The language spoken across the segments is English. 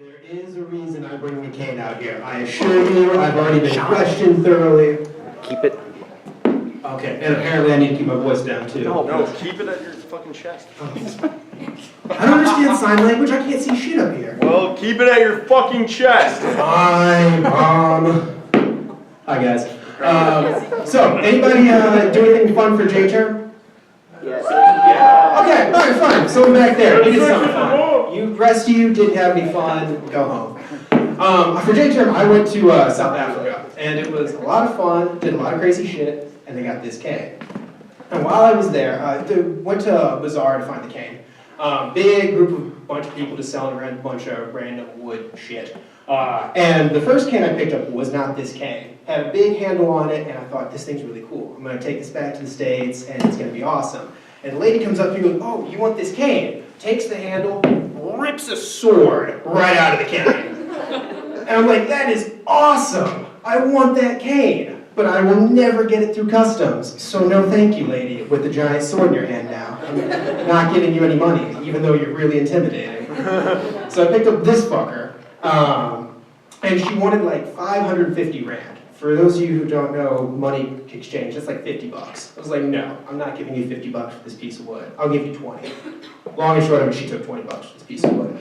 There is a reason I'm bringing a cane out here. I assure you, I've already been questioned thoroughly. Keep it. Okay, and apparently I need to keep my voice down too. No, keep it at your fucking chest. I don't understand sign language. I can't see shit up here. Well, keep it at your fucking chest. Hi, Mom. Hi, guys. So, anybody do anything fun for J-term? Yes. Okay, all right, fine. So back there, we did something fun. Rest of you didn't have any fun. Go home. For J-term, I went to South Africa, and it was a lot of fun. Did a lot of crazy shit, and they got this cane. And while I was there, I went to a bazaar to find the cane. Big group of bunch of people just selling around a bunch of random wood shit. And the first cane I picked up was not this cane. It had a big handle on it, and I thought, this thing's really cool. I'm going to take this back to the States, and it's going to be awesome. And the lady comes up to me and goes, oh, you want this cane? Takes the handle, rips a sword right out of the cane. And I'm like, that is awesome. I want that cane. But I will never get it through customs. So no thank you, lady, with the giant sword in your hand now. I'm not giving you any money, even though you're really intimidating. So I picked up this fucker. And she wanted like 550 rand. For those of you who don't know money exchange, that's like 50 bucks. I was like, no, I'm not giving you 50 bucks for this piece of wood. I'll give you 20. Long and short of it, she took 20 bucks for this piece of wood.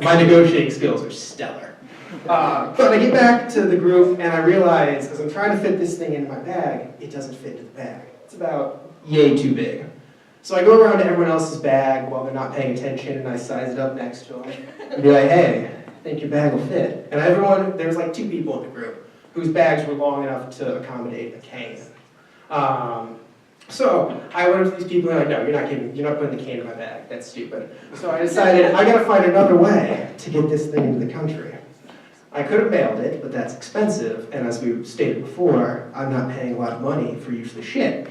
My negotiating skills are stellar. But I get back to the group and I realize, as I'm trying to fit this thing into my bag, it doesn't fit into the bag. It's about yay too big. So I go around to everyone else's bag while they're not paying attention and I size it up next to them and be like, hey, I think your bag will fit. And everyone, there was like 2 people in the group whose bags were long enough to accommodate a cane. So I went up to these people and I'm like, no, you're not putting the cane in my bag. That's stupid. So I decided I gotta find another way to get this thing into the country. I could have mailed it, but that's expensive, and as we stated before, I'm not paying a lot of money for useless shit.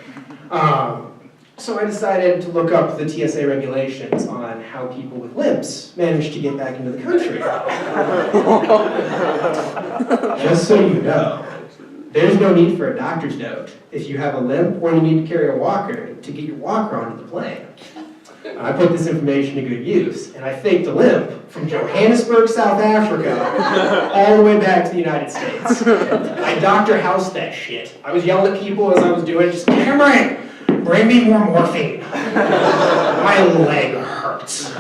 So I decided to look up the TSA regulations on how people with limps manage to get back into the country. Just so you know, there's no need for a doctor's note if you have a limp or you need to carry a walker to get your walker onto the plane. I put this information to good use, and I faked a limp from Johannesburg, South Africa, all the way back to the United States. I Dr. Housed that shit. I was yelling at people as I was doing it, just, Cameron, bring me more morphine. My leg hurts.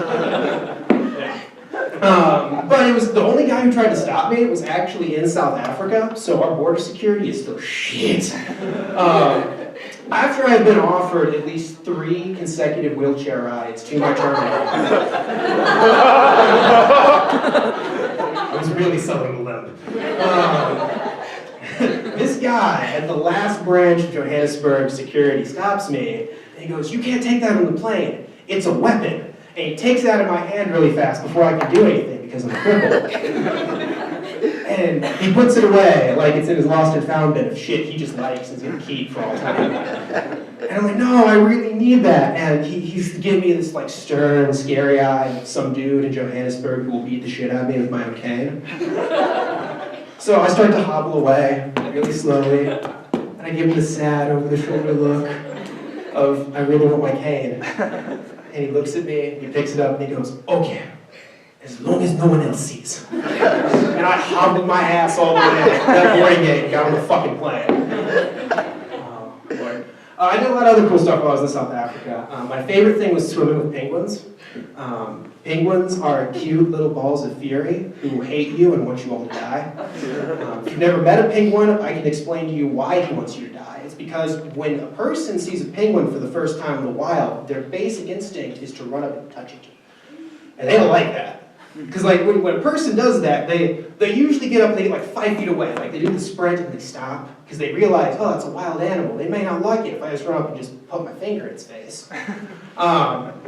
But it was the only guy who tried to stop me was actually in South Africa, so our border security is still shit. After I had been offered at least 3 consecutive wheelchair rides to my terminal, I was really selling the limp. This guy at the last branch of Johannesburg security stops me, and he goes, you can't take that on the plane. It's a weapon. And he takes it out of my hand really fast before I can do anything because I'm crippled. And he puts it away like it's in his lost and found bin of shit he just likes and is going to keep for all time. And I'm like, no, I really need that. And he's giving me this like stern, scary eye, some dude in Johannesburg who will beat the shit out of me with my own cane. So I start to hobble away really slowly, and I give him the sad over-the-shoulder look of, I really want my cane. And he looks at me, he picks it up, and he goes, okay, as long as no one else sees. And I hobbled my ass all the way to that boarding gate and got on the fucking plane. Oh, Lord. I did a lot of other cool stuff while I was in South Africa. My favorite thing was swimming with penguins. Penguins are cute little balls of fury who hate you and want you all to die. If you've never met a penguin, I can explain to you why he wants you to die. It's because when a person sees a penguin for the first time in the wild, their basic instinct is to run up and touch it. And they don't like that. Because like when a person does that, they usually get up and they get like 5 feet away. Like they do the sprint and they stop because they realize, oh, that's a wild animal. They may not like it if I just run up and just put my finger in its face. But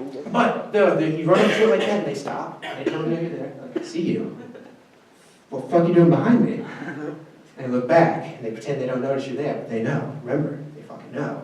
you run up to it like that and they stop. And they tell you you're there. Like, I see you. What the fuck are you doing behind me? And they look back and they pretend they don't notice you're there, but they know. Remember, they fucking know.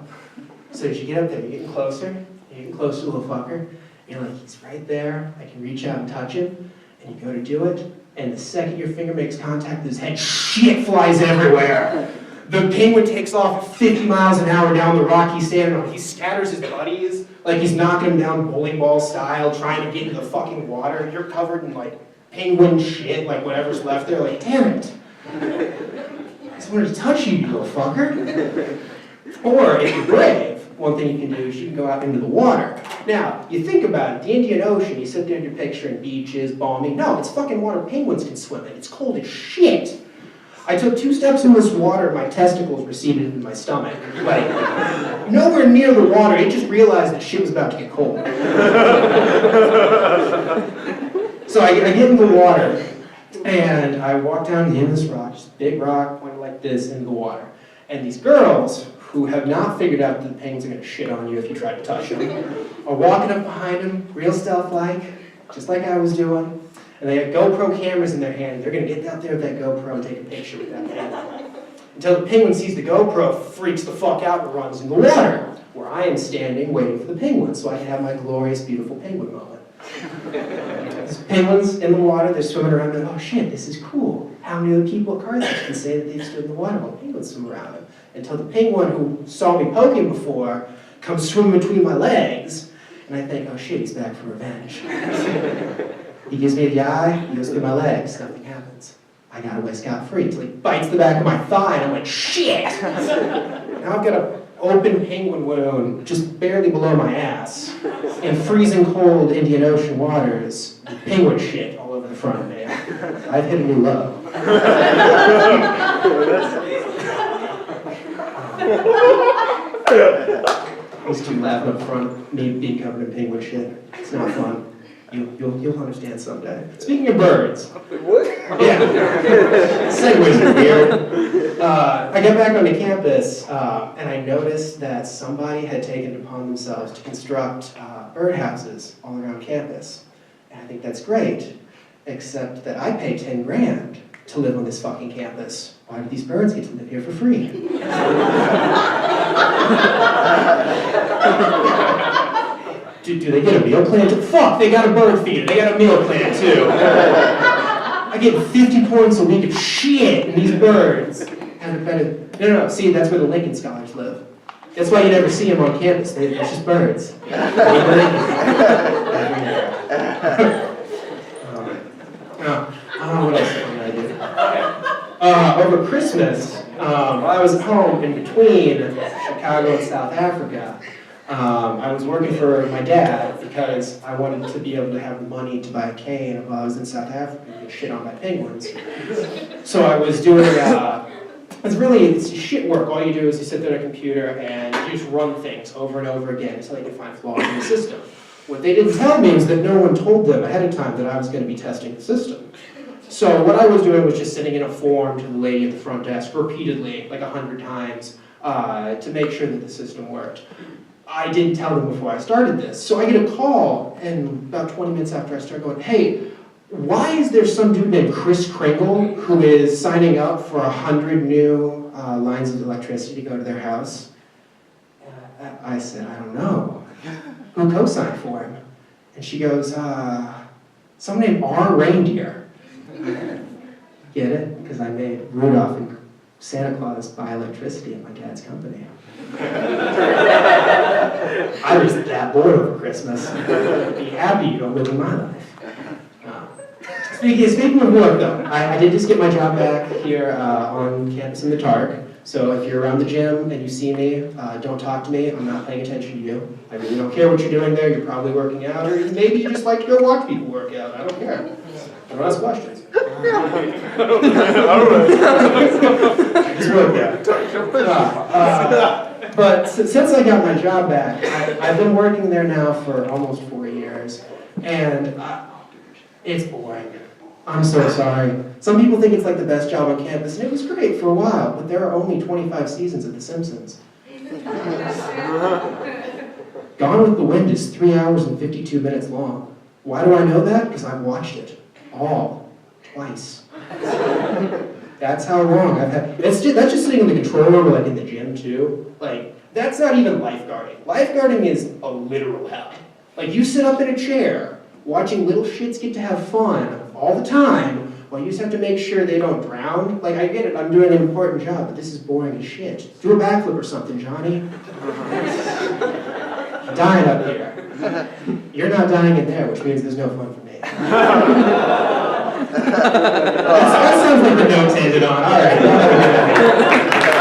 So as you get up there, you're getting closer, little fucker. You're like, he's right there, I can reach out and touch him, and you go to do it, and the second your finger makes contact with his head, shit flies everywhere. The penguin takes off at 50 miles an hour down the rock he's standing on. He scatters his buddies, like he's knocking them down bowling ball style, trying to get into the fucking water. You're covered in like penguin shit, like whatever's left there, like, damn it. I just wanted to touch you, you little fucker. Or, if you're brave, one thing you can do is you can go out into the water. Now, you think about it, the Indian Ocean, you sit there and you're picturing beaches, balmy. No, it's fucking water penguins can swim in. It's cold as shit. I took 2 steps in this water, my testicles receded into my stomach. Like, nowhere near the water, it just realized that shit was about to get cold. So I get in the water, and I walk down the end of this rock, just a big rock, pointed like this, into the water. And these girls, who have not figured out that the penguins are going to shit on you if you try to touch them, are walking up behind them, real stealth-like, just like I was doing. And they have GoPro cameras in their hand. They're going to get out there with that GoPro and take a picture with that penguin. Until the penguin sees the GoPro, freaks the fuck out and runs in the water, where I am standing waiting for the penguin so I can have my glorious, beautiful penguin moment. There's penguins in the water, they're swimming around, and oh shit, this is cool. How many other people at Carthage can say that they've stood in the water while penguins swim around them? Until the penguin who saw me poking before comes swimming between my legs, and I think, oh shit, he's back for revenge. He gives me the eye, he goes through my legs, nothing happens. I got away scot-free until he bites the back of my thigh, and I'm like, shit! Now I've got an open penguin wound just barely below my ass, in freezing cold Indian Ocean waters, penguin shit all over the front of me. I've hit a new low. These 2 laughing up front, me being covered in penguin shit. It's not fun. You'll understand someday. Speaking of birds. What? Yeah. Segues are weird. I got back onto campus, and I noticed that somebody had taken it upon themselves to construct birdhouses all around campus. And I think that's great, except that I pay 10 grand to live on this fucking campus. Why do these birds get to live here for free? Do they get a meal plan too? Fuck, they got a bird feeder. They got a meal plan too. I get 50 points a week of shit in these birds. No, see, that's where the Lincoln Scholars live. That's why you never see them on campus. It's just birds. What else did I do? Over Christmas, while I was at home in between Chicago and South Africa, I was working for my dad because I wanted to be able to have the money to buy a cane while I was in South Africa and get shit on by penguins. So I was doing, it's shit work. All you do is you sit there at a computer and you just run things over and over again until you can find flaws in the system. What they didn't tell me is that no one told them ahead of time that I was going to be testing the system. So what I was doing was just sending in a form to the lady at the front desk repeatedly, like 100 times, to make sure that the system worked. I didn't tell them before I started this. So I get a call, and about 20 minutes after I start going, hey, why is there some dude named Chris Kringle who is signing up for 100 new lines of electricity to go to their house? I said, I don't know. Who co-signed for him? And she goes, someone named R. Reindeer. Get it? Because I made Rudolph and Santa Claus buy electricity at my dad's company. I was that bored over Christmas. Be happy you don't live in my life. Speaking of work, though, I did just get my job back here on campus in the TARC. So if you're around the gym and you see me, don't talk to me. I'm not paying attention to you. I really don't care what you're doing there. You're probably working out, or maybe you just like to go watch people work out. I don't care. I don't ask questions. I don't know. Just work out. But since I got my job back, I've been working there now for almost 4 years, and it's boring. I'm so sorry. Some people think it's like the best job on campus, and it was great for a while, but there are only 25 seasons of The Simpsons. Gone with the Wind is 3 hours and 52 minutes long. Why do I know that? Because I've watched it all, twice. That's how long I've had. That's just sitting in the control room or like in the gym too. Like, that's not even lifeguarding. Lifeguarding is a literal hell. Like, you sit up in a chair watching little shits get to have fun all the time Well, you just have to make sure they don't drown. Like, I get it, I'm doing an important job, but this is boring as shit. Do a backflip or something, Johnny. I'm dying up here. You're not dying in there, which means there's no fun for me. That sounds like the notes ended on. All right.